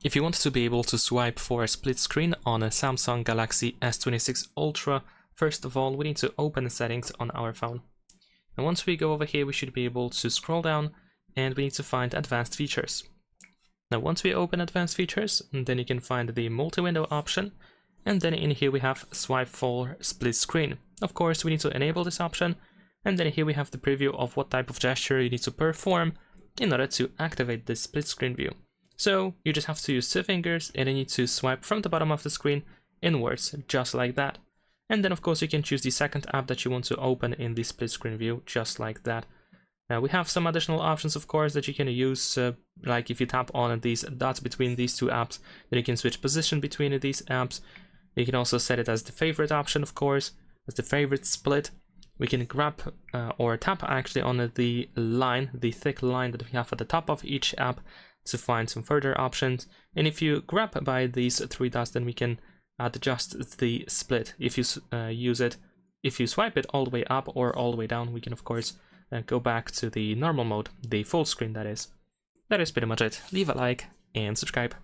If you want to be able to swipe for a split screen on a Samsung Galaxy S26 Ultra, first of all, we need to open the settings on our phone. And once we go over here, we should be able to scroll down and we need to find advanced features. Now, once we open advanced features, then you can find the multi-window option. And then in here we have swipe for split screen. Of course, we need to enable this option. And then here we have the preview of what type of gesture you need to perform in order to activate this split screen view. So you just have to use 2 fingers and you need to swipe from the bottom of the screen inwards, just like that. And then of course you can choose the second app that you want to open in the split screen view, just like that. Now we have some additional options, of course, that you can use, like if you tap on these dots between these 2 apps, then you can switch position between these apps. You can also set it as the favorite option, of course, as the favorite split. We can grab or tap actually on the line, the thick line that we have at the top of each app to find some further options. And if you grab by these 3 dots, then we can adjust the split. If you if you swipe it all the way up or all the way down, we can of course go back to the normal mode, the full screen that is. That is pretty much it. Leave a like and subscribe.